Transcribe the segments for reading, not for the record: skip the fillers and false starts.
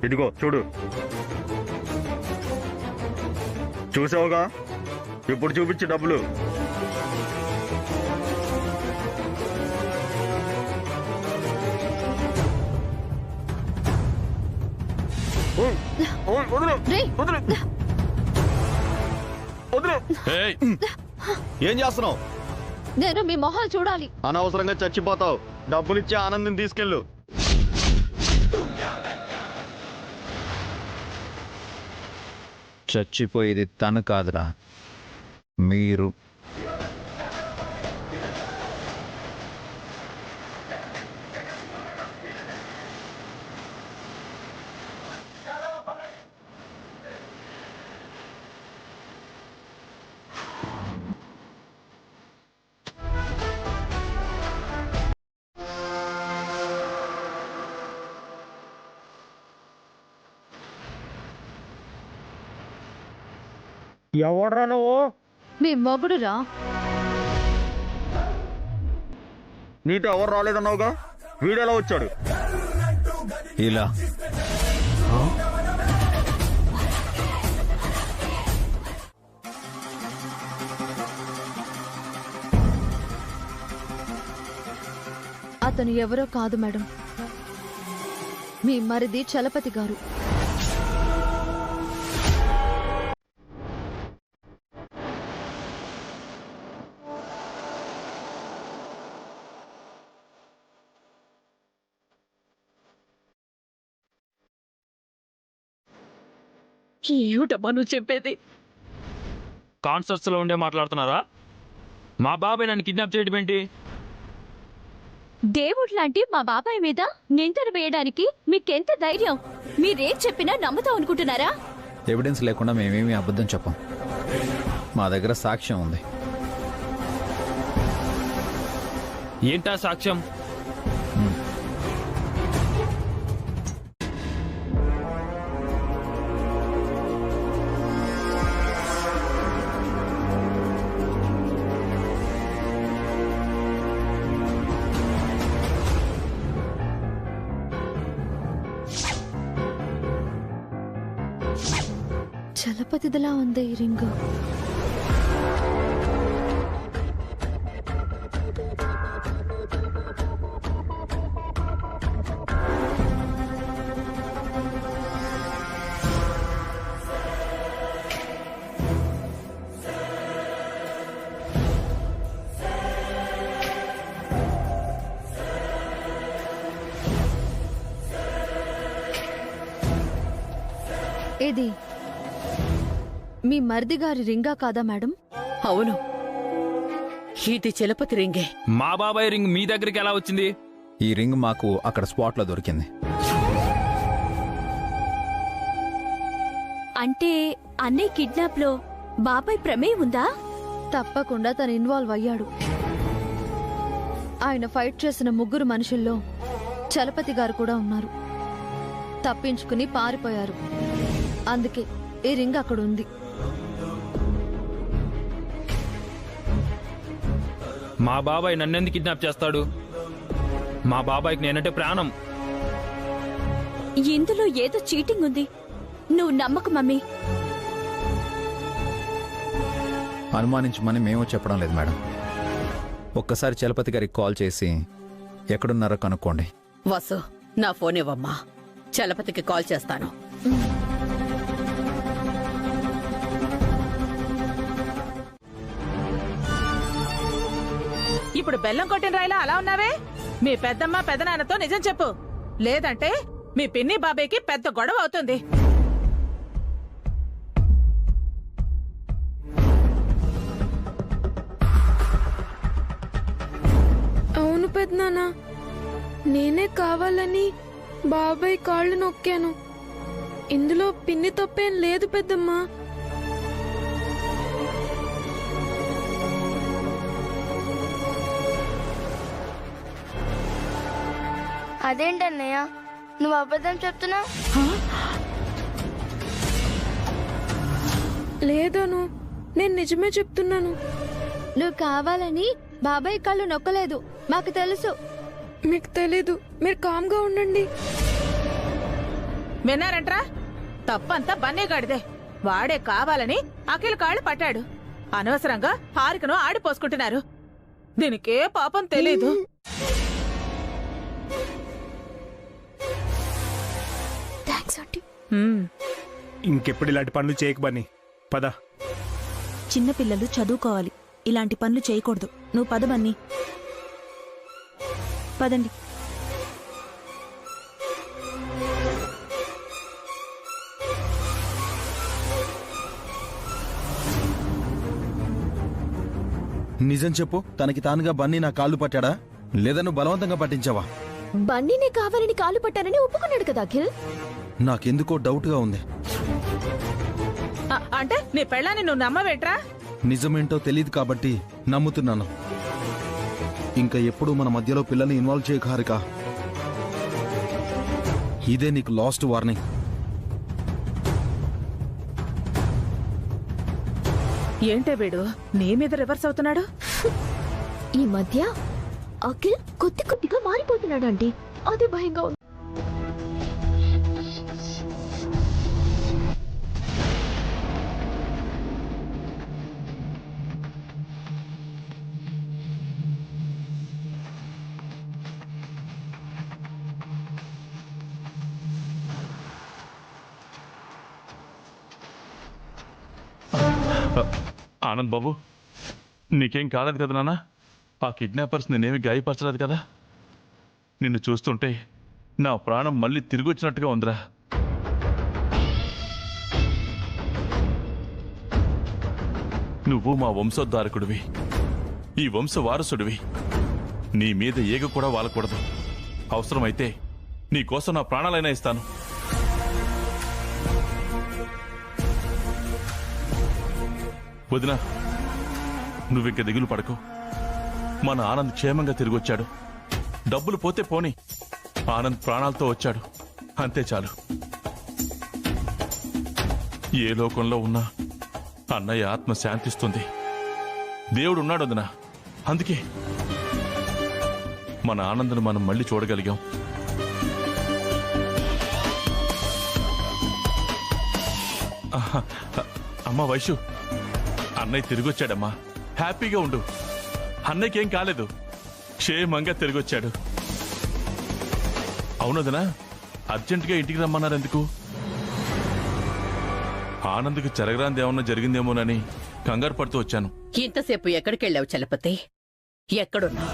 ఇదిగో చూడు. చూసావుగా, ఇప్పుడు చూపించు డబ్బులు. వదిలు, వదిలు, వదిలు. ఏం చేస్తున్నావు? నేను మీ మొహాలు చూడాలి. అనవసరంగా చచ్చిపోతావు. డబ్బులిచ్చి ఆనందం తీసుకెళ్ళు. చచ్చిపోయేది తను కాదురా, మీరు. ఎవడ్రా నువ్వు? మీ మొగుడురా. నీతో ఎవరు రాలేదన్నావుగా, వీడెలా వచ్చాడు? ఇలా అతను ఎవరో కాదు మేడం, మీ మరిది చలపతి గారు. ఏమిటమ్మా నువ్వు చెప్పేది? కాన్సర్ట్స్ లో ఉండే మాట్లాడుతున్నారా? మా బాబాయ్ నన్ను కిడ్నాప్ చేయడం ఏంటి? దేవుడు లాంటి మా బాబాయ్ మీద నిందలు వేయడానికి మీకెంత ధైర్యం? మీరేం చెప్పినా నమ్ముతాం అనుకుంటున్నారా? ఎవిడెన్స్ లేకుండా మేమేమి అబద్ధం చెప్పం. మా దగ్గర సాక్ష్యం ఉంది. ఏంటా సాక్ష్యం? చలపతిదిలా ఉంది ఈ రింగు. ఇది మీ మరిది గారి రింగా కాదా మేడం? అవును, ఇది చలపతి రింగే. మా బాబాయ్ రింగ్ మీ దగ్గరికి ఎలా వచ్చింది? ఈ రింగ్ మాకు అక్కడ స్పాట్లో దొరికింది. అంటే అన్నయ్య కిడ్నాప్ లో బాబాయ్ ప్రమేయం ఉందా? తప్పకుండా తను ఇన్వాల్వ్ అయ్యాడు. ఆయన ఫైట్ చేసిన ముగ్గురు మనుషుల్లో చలపతి గారు కూడా ఉన్నారు. తప్పించుకుని పారిపోయారు. అందుకే ఈ రింగ్ అక్కడ ఉంది. మా బాబాయ్ నన్నెందుకు కిడ్నాప్ చేస్తాడు? మా బాబాయ్కి నేనంటే ప్రాణం. ఇందులో ఏదో చీటింగ్ ఉంది. నువ్వు నమ్మకు మమ్మీ. అనుమానించమని మేము చెప్పడం లేదు మేడం. ఒక్కసారి చలపతి గారికి కాల్ చేసి ఎక్కడున్నారో కనుక్కోండి. వసు, నా ఫోన్ ఇవ్వమ్మా. చలపతికి కాల్ చేస్తాను. ఇప్పుడు బెల్లం కొట్టిన రాయిలా అలా ఉన్నావే? మీ పెద్దమ్మ పెదనాన్నతో నిజం చెప్పు, లేదంటే మీ పిన్ని బాబాయ్కి పెద్ద గొడవ అవుతుంది. అవును పెద్దనాన్న, నేనే కావాలని బాబాయ్ కాళ్ళు నొక్కాను. ఇందులో పిన్ని తప్పేం లేదు పెద్దమ్మా. అదేంటన్నయ్య, నువ్వు అబద్ధం చెప్తున్నావు? లేదను, నేను నిజమే చెప్తున్నాను. నువ్వు కావాలని బాబాయ్ కళ్ళు నొక్కలేదు, మాకు తెలుసు. మీకు తెలీదు, మీరు కామ్గా ఉండండి. విన్నారంట్రా? తప్పంతా బన్నీగాడిదే. వాడే కావాలని అఖిల్ కాళ్ళు పట్టాడు. అనవసరంగా హారికను ఆడిపోసుకుంటున్నారు. దీనికే పాపం తెలీదు. Thanks aunty. ఇంకెప్పుడు ఇలాంటి పనులు చేయకు బన్నీ. పద. చిన్నపిల్లలు చదువుకోవాలి, ఇలాంటి పనులు చేయకూడదు. నువ్వు పద బన్నీ. పదండి. నిజం చెప్పు, తనకి తానుగా బన్నీ నా కాళ్ళు పట్టాడా లేదా నువ్వు బలవంతంగా పట్టించావా? బన్నీనే కావాలని కాలు పట్టానని ఒప్పుకున్నాడు కదా అఖిల్. నాకెందుకో డౌట్గా ఉంది. అంటే నీ పెళ్ళాన్ని నువ్వు నమ్మవేట్రా? నిజమేంటో తెలియదు కాబట్టి నమ్ముతున్నాను. ఇంకా ఎప్పుడు మన మధ్యలో పిల్లల్ని ఇన్వాల్వ్ చేయకు హారిక. ఇదే నీకు లాస్ట్ వార్నింగ్. ఏంటే వీడు నీ మీద రివర్స్ అవుతున్నాడు? ఈ మధ్య అఖిల్ కొద్దిగా మారిపోతున్నాడు అండి. అదే భయంగా ఉంది. ఆనంద్ బాబు, నీకేం కాలేదు కదా నాన్న? ఆ కిడ్నాపర్స్ నేనేమి గాయపరచలేదు కదా? నిన్ను చూస్తుంటే నా ప్రాణం మళ్ళీ తిరిగి వచ్చినట్టుగా ఉందిరా. నువ్వు మా వంశోద్ధారకుడివి, ఈ వంశ వారసుడివి. నీ మీద ఏగ కూడా వాలకూడదు. అవసరమైతే నీకోసం నా ప్రాణాలైనా ఇస్తాను. వదినా, నువ్వింక దిగులు పడకు. మన ఆనంద్ క్షేమంగా తిరిగొచ్చాడు. డబ్బులు పోతే పోని, ఆనంద్ ప్రాణాలతో వచ్చాడు, అంతే చాలు. ఏ లోకంలో ఉన్నా అన్నయ్య ఆత్మ శాంతిస్తుంది. దేవుడున్నాడు వదినా. అందుకే మన ఆనంద్ను మనం మళ్ళీ చూడగలిగాం. అమ్మా వైషు, అన్నయ్య తిరిగొచ్చాడమ్మా. హ్యాపీగా ఉండు. అన్నయ్యకేం కాలేదు, క్షేమంగా తిరిగొచ్చాడు. అవునదనా, అర్జెంటుగా ఇంటికి రమ్మన్నారు ఎందుకు? ఆనంద్కి జరగరాంది ఏమన్నా జరిగిందేమోనని కంగారు పడుతూ వచ్చాను. ఇంతసేపు ఎక్కడికెళ్ళావు చలపతి? ఎక్కడున్నావు?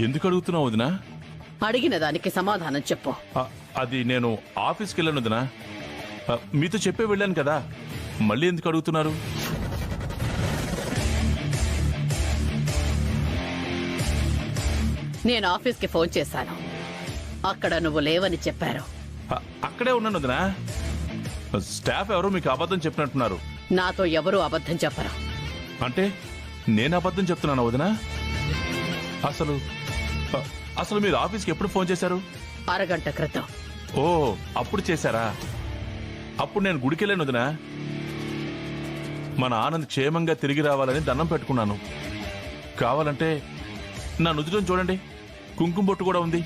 ఎందుకు అడుగుతున్నావు వదినా? అడిగిన దానికి సమాధానం చెప్పు. అది నేను ఆఫీస్కి వెళ్ళాను వదినా. మీతో చెప్పే వెళ్ళాను కదా, మళ్ళీ ఎందుకు అడుగుతున్నారు? నేను ఆఫీస్కి ఫోన్ చేశాను, అక్కడ నువ్వు లేవని చెప్పారు. అక్కడే ఉన్నాను వదినా. స్టాఫ్ ఎవరో మీకు అబద్ధం చెప్పినట్టున్నారు. నాతో ఎవరూ అబద్ధం చెప్పరు. అంటే నేను అబద్ధం చెప్తున్నాను వదినా? అసలు మీరు ఆఫీస్కి ఎప్పుడు ఫోన్ చేశారు? అరగంట క్రితం. ఓ, అప్పుడు చేశారా? అప్పుడు నేను గుడికెళ్ళాను వదినా. మన ఆనంద్ క్షేమంగా తిరిగి రావాలని దండం పెట్టుకున్నాను. కావాలంటే నా నుదుటం చూడండి, కుంకుమ బొట్టు కూడా ఉంది.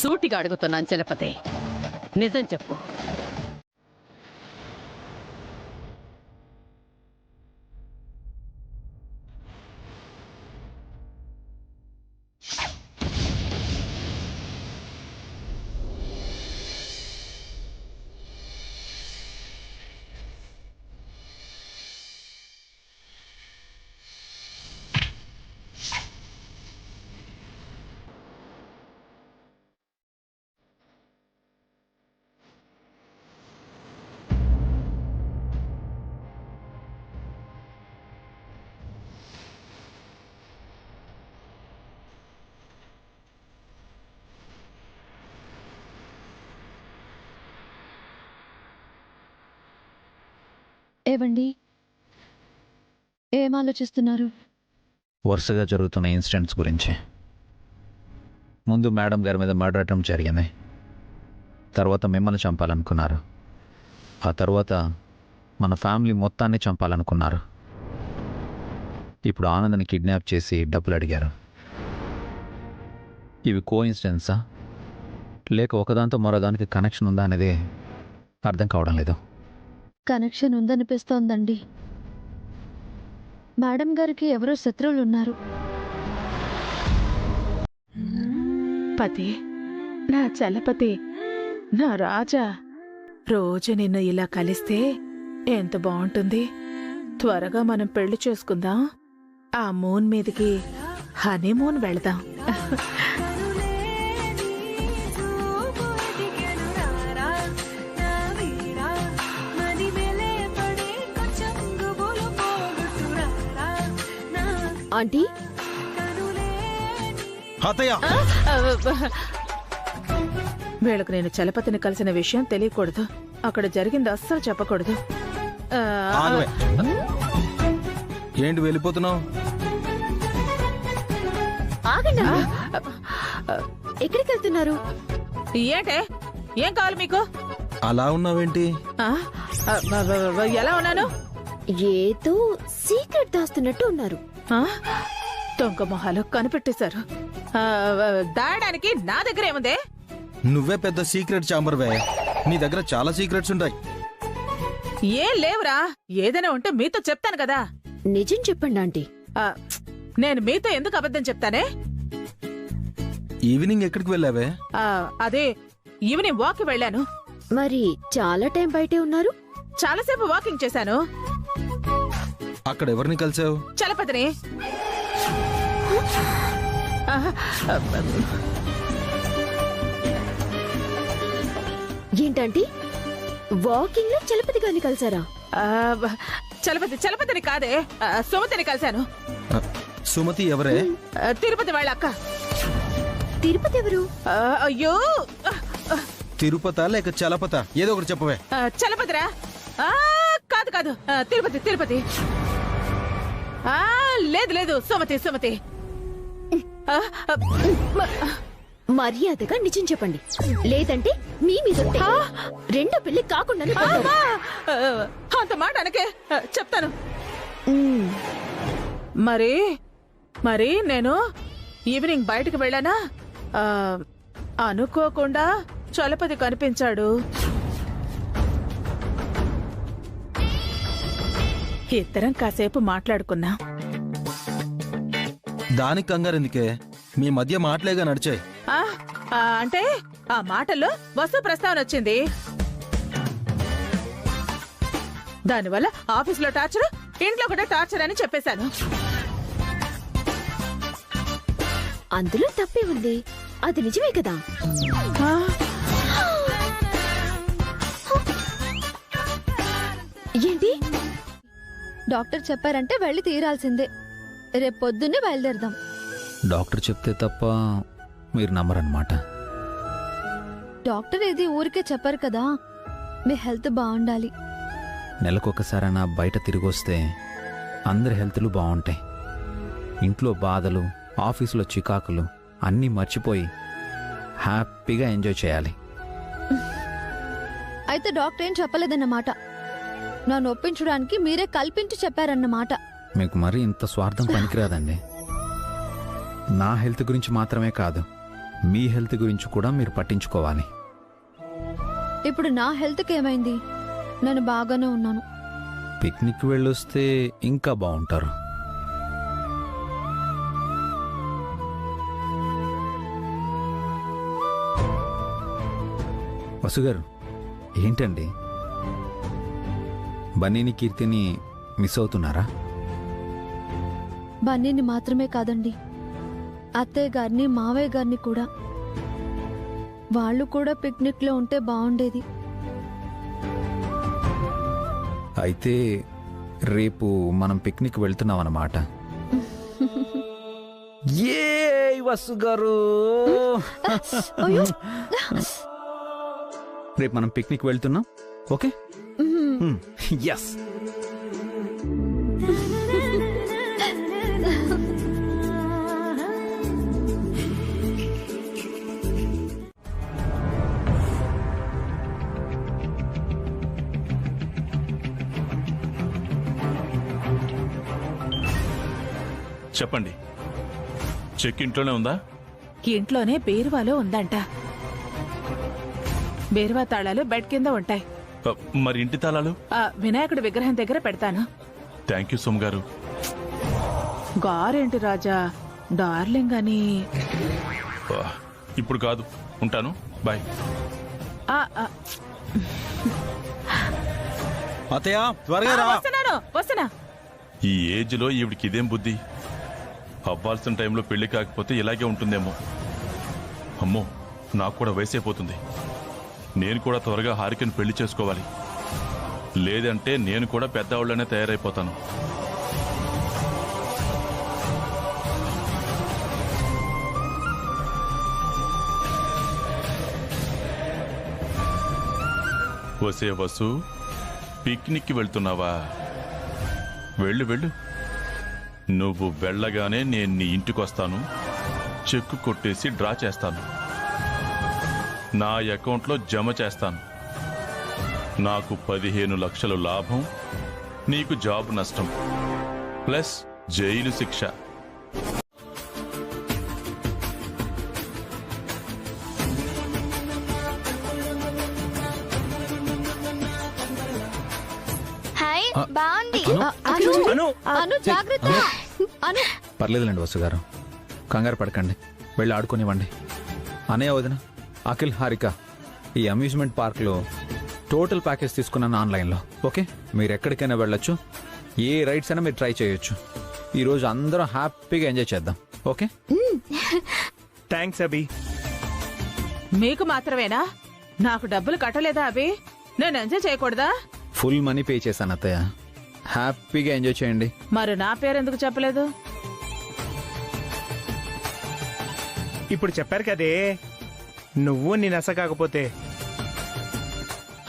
సూటిగా అడుగుతున్నాను చలపతి, నిజం చెప్పు. ఏవండి, ఏం ఆలోచిస్తున్నారు? వరుసగా జరుగుతున్న ఇన్సిడెంట్స్ గురించి. ముందు మేడం గారి మీద మర్డర్ అటెంప్ట్ జరిగింది, తర్వాత మిమ్మల్ని చంపాలనుకున్నారు, ఆ తర్వాత మన ఫ్యామిలీ మొత్తాన్ని చంపాలనుకున్నారు. ఇప్పుడు ఆనందని కిడ్నాప్ చేసి డబ్బులు అడిగారు. ఇవి కోఇన్సిడెన్సా లేక ఒకదాంతో మరోదానికి కనెక్షన్ ఉందా అనేది అర్థం కావడం లేదు. కనెక్షన్ ఉందనిపిస్తోందండి. మేడం గారికి ఎవరో శత్రువులు ఉన్నారు. పతి, నా చలపతి, నా రాజా, రోజు నిన్ను ఇలా కలిస్తే ఎంత బాగుంటుంది. త్వరగా మనం పెళ్లి చేసుకుందాం, ఆ మూన్ మీదకి హనీమూన్ వెళదాం. ఆంటీ, వీళ్ళకు నేను చలపతిని కలిసిన విషయం తెలియకూడదు. అక్కడ జరిగింది అస్సలు చెప్పకూడదు. ఏంటి వెళ్ళిపోతున్నావు? ఆగండి. ఎక్కడికి వెళ్తున్నారు? ఏంటే, ఏం కావాలి మీకు? అలా ఉన్నావేంటి? ఎలా ఉన్నాను? ఏదో సీక్రెట్ దాస్తున్నట్టు ఉన్నారు. దొంగ మొహాలు కనిపెట్టేశారు. దాయడానికి నా దగ్గర ఏముందే? నువ్వే పెద్ద సీక్రెట్ చాంబర్వే. నీ దగ్గర చాలా సీక్రెట్స్ ఉంటాయి. ఏం లేవురా, ఏదైనా ఉంటే మీతో చెప్తాను కదా. నిజం చెప్పండి ఆంటీ. నేను మీతో ఎందుకు అబద్ధం చెప్తానే? ఈవినింగ్ ఎక్కడికి వెళ్ళావే? అదే ఈవినింగ్ వాక్ వెళ్ళాను. మరి చాలా టైం బయటే ఉన్నారు? చాలాసేపు వాకింగ్ చేశాను. అక్కడ ఎవరిని కలిసావు? చలపతిని. ఏంటంటే వాకింగ్ లో చలపతి గారిని కలిసారా? చలపతిని కాదే, సుమతిని కలిశాను. సుమతి ఎవరే? తిరుపతి వాళ్ళ అక్క. తిరుపతి ఎవరు? అయ్యో, తిరుపత లేక చలపత, ఏదో ఒకటి చెప్పవే. చలపతిరా? కాదు కాదు, తిరుపతి. లేదు, సుమతి. మర్యాదగా నిజం చెప్పండి, లేదంటే మీ మీద రెండో పెళ్లి కాకుండా. అంత మాట అనకే, చెప్తాను. మరి నేను ఈవినింగ్ బయటకు వెళ్ళానా, అనుకోకుండా చలపతి కనిపించాడు. ఇద్దరం కాసేపు మాట్లాడుకున్నా. దానికి కంగారెందుకే, మీ మధ్య మాటలేగా నడిచాయి. అంటే ఆ మాటల్లో వస్తు ప్రస్తావన వచ్చింది. దానివల్ల ఆఫీసులో టార్చర్, ఇంట్లో కూడా టార్చర్ అని చెప్పేశాను. అందులో తప్పే ఉంది, అది నిజమే కదా. ఏంటి? డాక్టర్ చెప్పారంటే వెళ్ళి తీరాల్సిందే. రేపు పొద్దున్నే బయలుదేరదాం. డాక్టర్ చెప్తే తప్ప మీరు నమ్మరన్నమాట. డాక్టర్ ఏది ఊరికే చెప్పారు కదా, మీ హెల్త్ బాగుండాలి. నెలకొకసారైనా బయట తిరిగొస్తే అందరి హెల్త్లు బాగుంటాయి. ఇంట్లో బాధలు, ఆఫీసులో చికాకులు అన్నీ మర్చిపోయి హ్యాపీగా ఎంజాయ్ చేయాలి. అయితే డాక్టర్ ఏం చెప్పలేదన్నమాట, నన్ను ఒప్పించడానికి మీరే కల్పించి చెప్పారన్నమాట. మీకు మరి ఇంత స్వార్థం పనికిరాదండి. నా హెల్త్ గురించి మాత్రమే కాదు, మీ హెల్త్ గురించి కూడా మీరు పట్టించుకోవాలి. ఇప్పుడు నా హెల్త్కి ఏమైంది? నేను బాగానే ఉన్నాను. పిక్నిక్ వెళ్ళొస్తే ఇంకా బాగుంటారు. వసుగారు, ఏంటండి బన్నీని, కీర్తిని మిస్ అవుతున్నారా? బన్నీని మాత్రమే కాదండి, అత్తయ్య గారిని, మావయ్య గారిని కూడా. వాళ్ళు కూడా పిక్నిక్ లో ఉంటే బాగుండేది. అయితే రేపు మనం పిక్నిక్ వెళ్తున్నాం అన్నమాట. ఏ వసుగారు, రేపు మనం పిక్నిక్ వెళ్తున్నాం. Okay, yes. చెప్పండి, చెక్ ఇంట్లోనే ఉందా? ఇంట్లోనే బీరువాలో ఉందంట. బీరువా తాళాలు బెడ్ కింద ఉంటాయి. మరి ఇంటి తాళాలు? వినాయకుడి విగ్రహం దగ్గర పెడతాను. థ్యాంక్ యూ సోమ్ గారు. గారేంటి రాజా, డార్లింగ్ అని. ఇప్పుడు కాదు, ఉంటాను, బాయ్. అత్తయ్య త్వరగా రా. వస్తున్నా. ఈ ఏజ్ లో ఈవిడికి ఇదేం బుద్ధి? అవ్వాల్సిన టైంలో పెళ్లి కాకపోతే ఇలాగే ఉంటుందేమో. అమ్మో, నాకు కూడా వయసైపోతుంది. నేను కూడా త్వరగా హారికను పెళ్లి చేసుకోవాలి, లేదంటే నేను కూడా పెద్దవాళ్ళనే తయారైపోతాను. వసే వసు, పిక్నిక్కి వెళ్తున్నావా? వెళ్ళు వెళ్ళు. నువ్వు వెళ్ళగానే నేను నీ ఇంటికొస్తాను, చెక్కు కొట్టేసి డ్రా చేస్తాను, నా అకౌంట్లో జమ చేస్తాను. నాకు 15 లక్షలు లాభం, నీకు జాబ్ నష్టం ప్లస్ జైలు శిక్ష. హాయ్, బాగుంది. జాగ్రత్త. అను, పర్లేదులేండి వసు గారు, కంగారు పడకండి, వెళ్ళి ఆడుకోనివ్వండి. అనే వదిన, అఖిల్, హారిక ఈ అమ్యూజ్మెంట్ పార్క్లో టోటల్ ప్యాకేజ్ తీసుకున్నాను ఆన్లైన్లో. ఓకే, మీరు ఎక్కడికైనా వెళ్ళొచ్చు, ఏ రైడ్స్ అయినా మీరు ట్రై చేయొచ్చు. ఈరోజు అందరం హ్యాపీగా ఎంజాయ్ చేద్దాం. ఓకే, థ్యాంక్స్ అభి. మీకు మాత్రమేనా? నాకు డబ్బులు కట్టలేదా అభి? నేను ఎంజాయ్ చేయకూడదా? ఫుల్ మనీ పే చేశాను అత్తయ్య, హ్యాపీగా ఎంజాయ్ చేయండి. మరి నా పేరు ఎందుకు చెప్పలేదు? ఇప్పుడు చెప్పారు కదే, నువ్వు నీ నస కాకపోతే.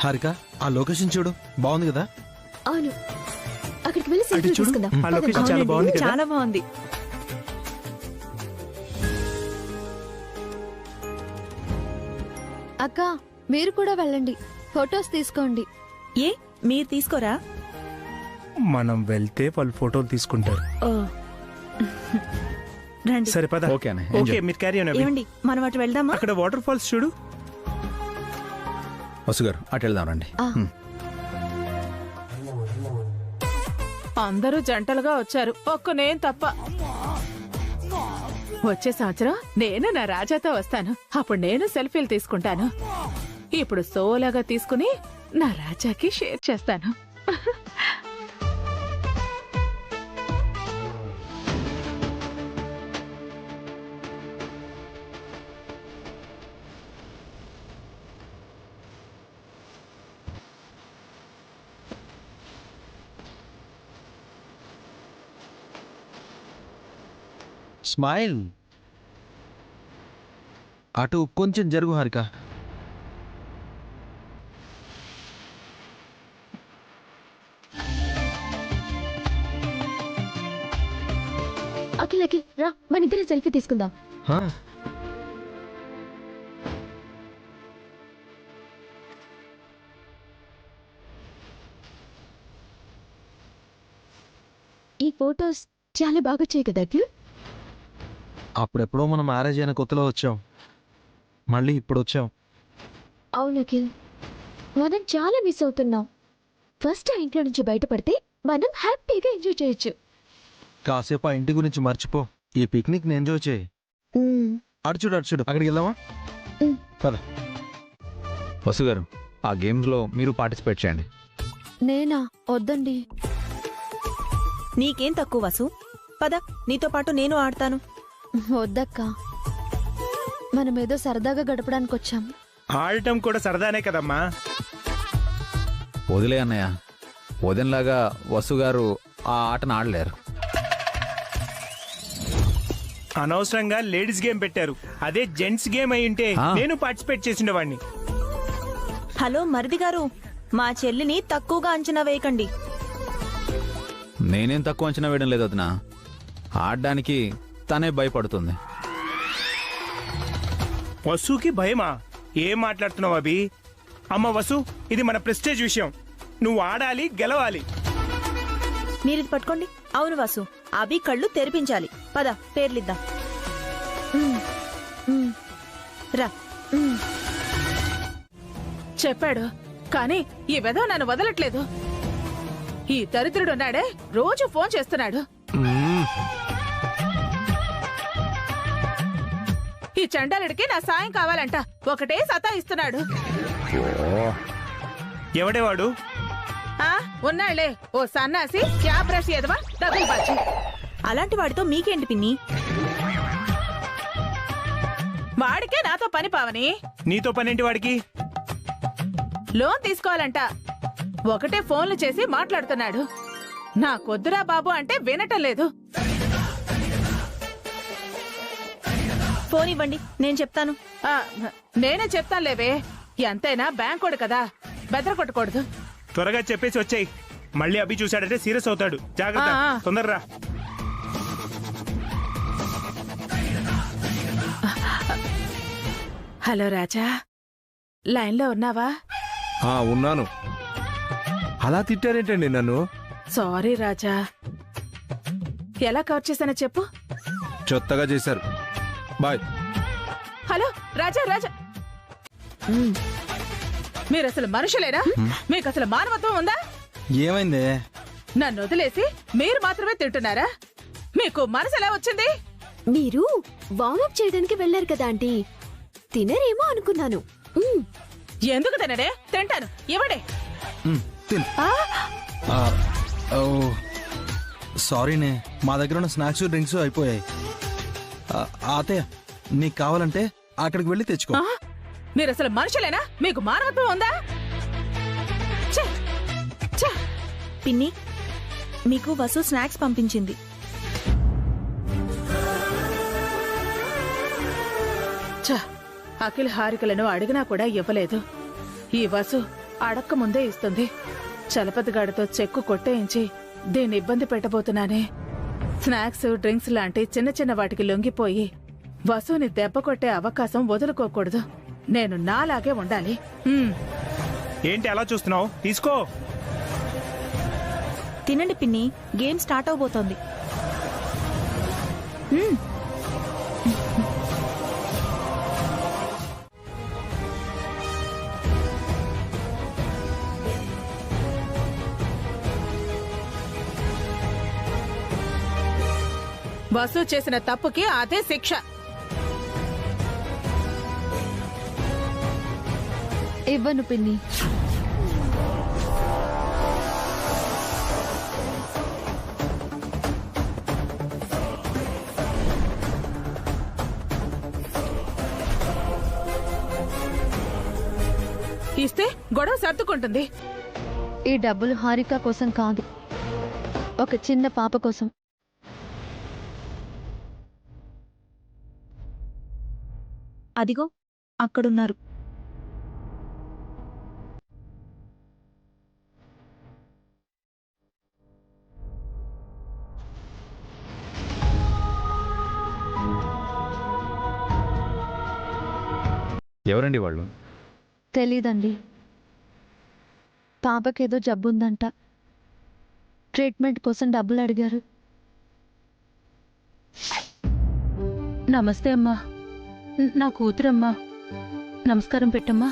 హారిక, ఆ లొకేషన్ చూడు, బాగుంది కదా? అవును, అక్కడికి వెళ్ళి అటు సెల్ఫీ చూడు, తీసుకుందాం. ఆ లొకేషన్ చాలా బాగుంది కదా? చాలా బాగుంది. అక్క మీరు కూడా వెళ్ళండి, ఫొటోస్ తీసుకోండి. ఏ మీరు తీసుకోరా? మనం వెళ్తే వాళ్ళు ఫోటోలు తీసుకుంటారు. రండి. సరే పద. ఓకే అన్న, ఓకే, మీరు క్యారీ అవ్వండి. ఏమండి, మనం అటు వెళ్దామా? అక్కడ వాటర్ ఫాల్స్ చూడు. వసు గారు, అటు వెళ్దాం రండి. అందరూ జంటలుగా వచ్చారు, ఒక్క నేను తప్ప. వచ్చే సంవత్సరం నేను నా రాజాతో వస్తాను, అప్పుడు నేను సెల్ఫీలు తీసుకుంటాను. ఇప్పుడు సోలాగా తీసుకుని నా రాజాకి షేర్ చేస్తాను. స్మైల్. అటు కొంచెం జరుగు హారిక. అఖిల్ అఖిల్ రా, మన ఇద్దరం సెల్ఫీ తీసుకుందాం. ఈ ఫోటోస్ చాలా బాగా వచ్చాయి కదా అఖిల్? అప్పుడెప్పుడో మనం మ్యారేజ్ అయిన కొత్తలో వచ్చాం, మళ్ళీ ఇప్పుడు వచ్చాం. అవును అఖిల్, మనం చాలా మిస్ అవుతున్నాం. ఫస్ట్ ఆ ఇంట్లో నుంచి బయటపడితే మనం హ్యాపీగా ఎంజాయ్ చేయొచ్చు. కాసేపు ఆ ఇంటి గురించి మర్చిపో, ఈ పిక్నిక్ ని ఎంజాయ్ చేయి. అటు చూడు, అక్కడికి వెళ్దామా? పద. వసు గారు, ఆ గేమ్స్లో మీరు పార్టిసిపేట్ చేయండి. నేనా? వద్దండి. నీకేం తక్కువ వసు, పద, నీతో పాటు నేను ఆడతాను. వద్దక్క, మనమేదో సరదాగా గడపడానికి వచ్చాం. ఆడటం కూడా సరదానే కదమ్మా. వదిలే అన్నయ్య, వదినలాగా వసు గారు ఆ ఆటను ఆడలేరు. అనవసరంగా లేడీస్ గేమ్ పెట్టారు, అదే జెంట్స్ గేమ్ అయి ఉంటే నేను పార్టిసిపేట్ చేసిండేవాడిని. హలో మరిది గారు, మా చెల్లిని తక్కువగా అంచనా వేయకండి. నేనేం తక్కువ అంచనా వేయడం లేదు వదినా, ఆడడానికి తనే భయపడుతుంది. వసుకి భయమా? ఏం మాట్లాడుతున్నావు అభి? అమ్మ వసు, ఇది మన ప్రెస్టేజ్ విషయం, నువ్వు ఆడాలి, గెలవాలి. మీరిది పట్టుకోండి. అవును వాసు, అభి కళ్ళు తెరిపించాలి. పద పేర్లిద్దాం. రా. చెప్పాడు కానీ ఈ వెధవ నన్ను వదలట్లేదు. ఈ దరిద్రుడున్నాడే రోజు ఫోన్ చేస్తున్నాడు. ఈ చండాలుడికి నా సాయం కావాలంట. ఒకటే సతాయిస్తున్నాడు. ఎవడేవాడు? ఉన్నాళ్లే ఓ సన్నాసి క్యాబ్ బ్రష్ ఎదవా డబ్బులు బాచి. అలాంటి వాడితో మీకేంటి పిన్ని? వాడికే నాతో పని పావని. నీతో పనేంటి వాడికి? లోన్ తీసుకోవాలంట. ఒకటే ఫోన్లు చేసి మాట్లాడుతున్నాడు. నాకొద్దురా బాబు అంటే వినటం లేదు. ఫోన్ ఇవ్వండి, నేను చెప్తాను. నేనే చెప్తానులేవే. ఎంతైనా బ్యాంకోడు కదా, బెదర కొట్టకూడదు. త్వరగా చెప్పేసి వచ్చాయి. మళ్ళీ అభి చూశాడంటే సీరియస్ అవుతాడు. జాగ్రత్త, తొందరరా. హలో రాజా, లైన్లో ఉన్నావా? ఉన్నాను. అలా తిట్టారేంటండి నన్ను? సారీ రాజా. ఎలా కవర్ చేశానో చెప్పు. చెత్తగా చేశారు. బాయ్. హలో రాజా, రాజా మీరు అసలు మనుషులేనా? మీకు అసలు మానవత్వం ఉందా? ఏమైందే? నన్ను వదిలేసి మీరు మాత్రమే తింటున్నారా? మీకు మనసు ఎలా వచ్చింది? మీరు వార్మప్ చేయడానికి వెళ్లారు కదా ఆంటీ, తినరేమో అనుకున్నాను. ఎందుకు తినడే? తింటాను, ఇవ్వడే. సారీనే, మా దగ్గర ఉన్న స్నాక్స్ డ్రింక్స్ అయిపోయాయి. అతే నీకు కావాలంటే అక్కడికి వెళ్ళి తెచ్చుకో. మీరు అసలు మనుషులేనా? మీకు మానవత్వం ఉందా? పిన్ని, మీకు వసు స్నాక్స్ పంపించింది. అఖిల్ హారికలను అడిగినా కూడా ఇవ్వలేదు. ఈ వసు అడక్క ముందే ఇస్తుంది. చలపతిగాడితో చెక్కు కొట్టేయించి దీన్ని ఇబ్బంది పెట్టబోతున్నానే. స్నాక్స్ డ్రింక్స్ లాంటి చిన్న చిన్న వాటికి లొంగిపోయి వసుని దెబ్బ కొట్టే అవకాశం వదులుకోకూడదు. నేను నాలాగే ఉండాలి. ఏంటి అలా చూస్తున్నావు? తీసుకో. తినండి పిన్ని, గేమ్ స్టార్ట్ అవబోతోంది. వసు చేసిన తప్పుకి అదే శిక్ష. ఇవ్వను పిన్ని. ఇస్తే గొడవ సర్దుకుంటుంది. ఈ డబ్బులు హారిక కోసం కాదు, ఒక చిన్న పాప కోసం. అదిగో అక్కడున్నారు. ఎవరండి వాళ్ళు? తెలీదండి. పాపకేదో జబ్బుందంట, ట్రీట్మెంట్ కోసం డబ్బులు అడిగారు. నమస్తే అమ్మా, నా కూతురమ్మా. నమస్కారం పెట్టమ్మా.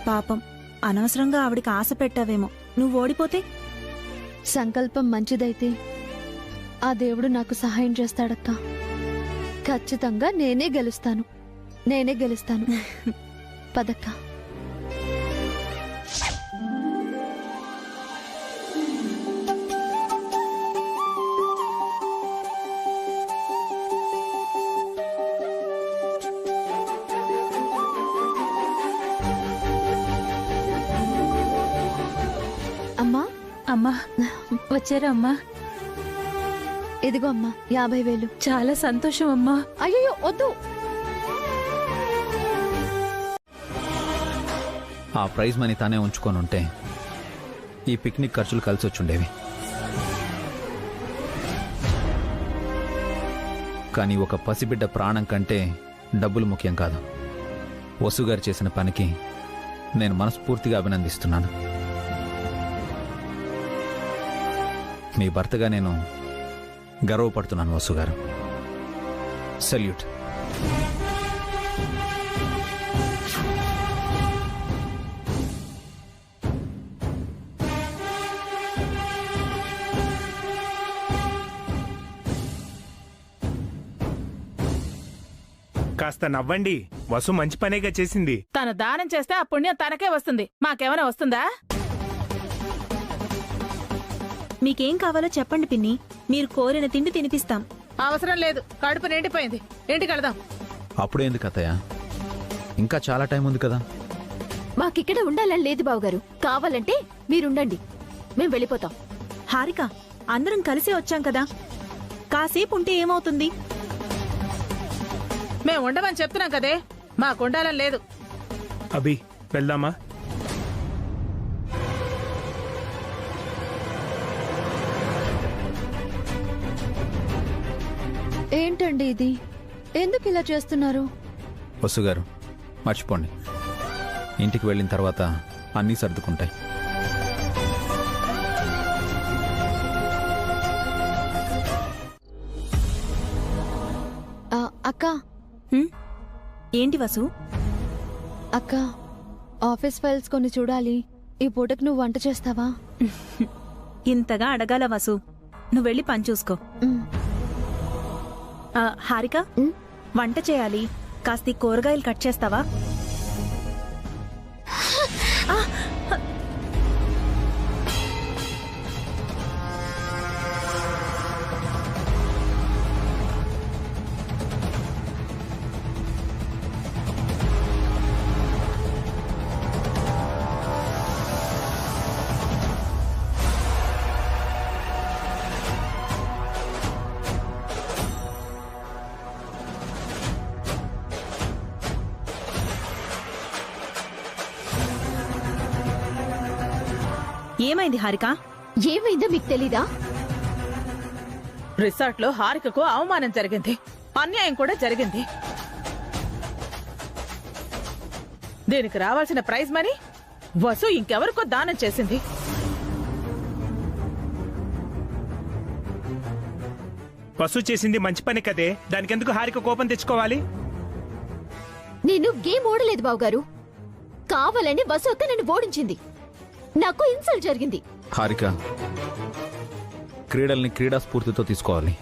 పాపం, అనవసరంగా ఆవిడికి ఆశ పెట్టావేమో. నువ్వు ఓడిపోతే? సంకల్పం మంచిదైతే ఆ దేవుడు నాకు సహాయం చేస్తాడక్క. ఖచ్చితంగా నేనే గెలుస్తాను పదక్క. అమ్మా అమ్మా వచ్చారా అమ్మా? ఇదిగో అమ్మా 50,000. చాలా సంతోషం అమ్మా. అయ్యో వద్దు. ఆ ప్రైజ్ మనీ తానే ఉంచుకొని ఉంటే ఈ పిక్నిక్ ఖర్చులు కలిసి వచ్చుండేవి. కానీ ఒక పసిబిడ్డ ప్రాణం కంటే డబ్బులు ముఖ్యం కాదు. వసుగారు చేసిన పనికి నేను మనస్ఫూర్తిగా అభినందిస్తున్నాను. మీ భర్తగా నేను గర్వపడుతున్నాను వసుగారు. సెల్యూట్. కాస్త నవ్వండి, వసు మంచి పనేగా చేసింది. తను దానం చేస్తే ఆ పుణ్యం తనకే వస్తుంది, మాకేమైనా వస్తుందా? మీకేం కావాలో చెప్పండి పిన్ని, మీరు కోరిన తిండి తినిపిస్తాం. అవసరం లేదు, కడుపు నిండిపోయింది, ఇంటికి వెళదాం. అప్పుడే ఎందుకు అత్తయ్య? ఇంకా చాలా టైం ఉంది కదా. మాకిక్కడ ఉండాలని లేదు బావగారు, కావాలంటే మీరుండండి, మేం వెళ్ళిపోతాం. హారిక, అందరం కలిసే వచ్చాం కదా, కాసేపు ఉంటే ఏమవుతుంది? మేము ఉండమని చెప్తున్నాం కదే, మాకుండాలని లేదు. అభి వెళ్దామా? ఏంటండి ఇది? ఎందుకు ఇలా చేస్తున్నారు? వసుగారు మర్చిపోండి, ఇంటికి వెళ్ళిన తర్వాత అన్నీ సర్దుకుంటాయి. అక్క. ఏంటి వసు? అక్క, ఆఫీస్ ఫైల్స్ కొన్ని చూడాలి. ఈ పూటకు నువ్వు వంట చేస్తావా? ఇంతగా అడగాల వసు, నువ్వు వెళ్ళి పని చూసుకో. హారిక, వంట చేయాలి, కాస్త కూరగాయలు కట్ చేస్తావా? ఏమైంది హారిక? ఏమైందో మీకు తెలీదా? రిసార్ట్ లో హారికకు అవమానం జరిగింది, అన్యాయం కూడా జరిగింది. దీనికి రావాల్సిన ప్రైజ్ మనీ వసు ఇంకెవరికో దానం చేసింది. వసు చేసింది మంచి పని కదే, దానికెందుకు హారిక కోపం తెచ్చుకోవాలి? నేను గేమ్ ఓడలేదు బావగారు, కావాలని వసు అక్క నన్ను ఓడించింది, నాకు ఇన్సల్ట్ జరిగింది. హారిక, క్రీడల్ని క్రీడా స్ఫూర్తితో తీసుకోవాలి.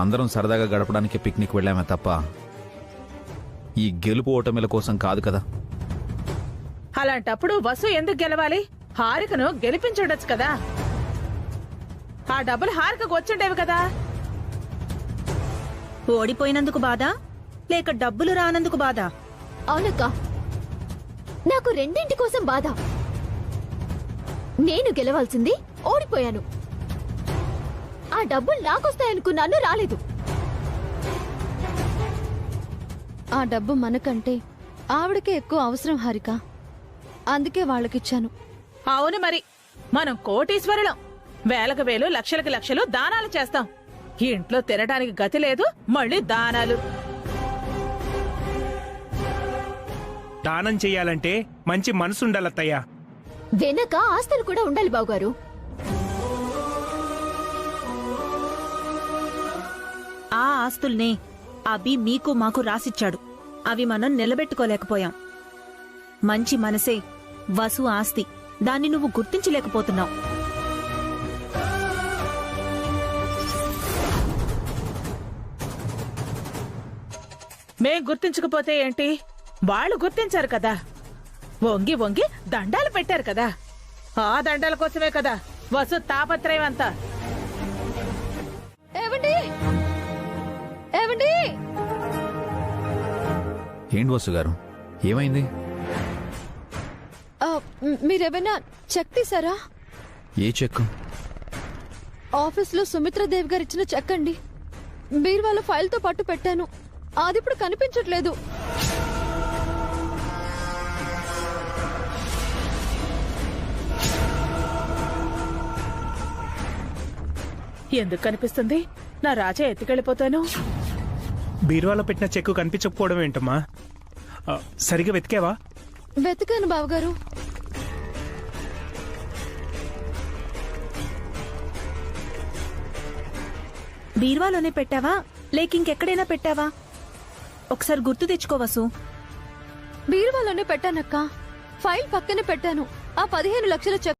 అందరం సరదాగా గడపడానికి పిక్నిక్ వెళ్ళామే తప్ప ఈ గెలుపు ఓటమిల కోసం కాదు కదా. అలాంటప్పుడు వసు ఎందుకు గెలవాలి? హారికను గెలిపించుండొచ్చు కదా. ఆ డబ్బులు హారికకు వచ్చుండేవి కదా. ఓడిపోయినందుకు బాధ, లేక డబ్బులు రానందుకు బాధ? అవునక్క, నాకు రెండింటి కోసం బాధ. నేను గెలవాల్సింది, ఓడిపోయాను. ఆ డబ్బులు నాకొస్తాయనుకున్నాను, రాలేదు. ఆ డబ్బు మనకంటే ఆవిడకే ఎక్కువ అవసరం హారిక, అందుకే వాళ్ళకిచ్చాను. అవును మరి, మనం కోటీశ్వరులం, వేలకు వేలు లక్షలకు లక్షలు దానాలు చేస్తాం. ఇంట్లో తినడానికి గతి లేదు, మళ్ళీ దానాలు. దానం చెయ్యాలంటే మంచి మనసుండాలత్తయ్యా. వెనక ఆస్తులు కూడా ఉండాలి బావగారు. ఆ ఆస్తుల్నే అభి మీకు మాకు రాసిచ్చాడు, అవి మనం నిలబెట్టుకోలేకపోయాం. మంచి మనసే వసు ఆస్తి, దాన్ని నువ్వు గుర్తించలేకపోతున్నావు. మేం గుర్తించకపోతే ఏంటి, వాళ్ళు గుర్తించారు కదా. వంగి వంగి దండాలు పెట్టారు కదా, ఆ దండాల కోసమే కదా వసు తాపత్రయం అంతా. ఏవండి ఏవండి ఏంటి వసు గారు, ఏమైంది? మీరేమైనా చెక్ తీసారా? ఏ చెక్? ఆఫీస్లో సుమిత్రాదేవి గారు ఇచ్చిన చెక్ అండి. బీరువాలో ఫైల్తో పట్టు పెట్టాను, అది ఇప్పుడు కనిపించట్లేదు. ఎందుకు కనిపిస్తుంది? నా రాజా ఎత్తుకెళ్ళిపోతాను. బీరువాలో పెట్టిన చెక్కు కనిపించకపోవడం ఏంటమ్మా? సరిగా వెతికావా? వెతికాను బావగారు. బీరువాలోనే పెట్టావా లేక ఇంకెక్కడైనా పెట్టావా? ఒకసారి గుర్తు తెచ్చుకోవసు. బీరువాలోనే పెట్టానక్క, ఫైల్ పక్కనే పెట్టాను. ఆ 15 లక్షల చెక్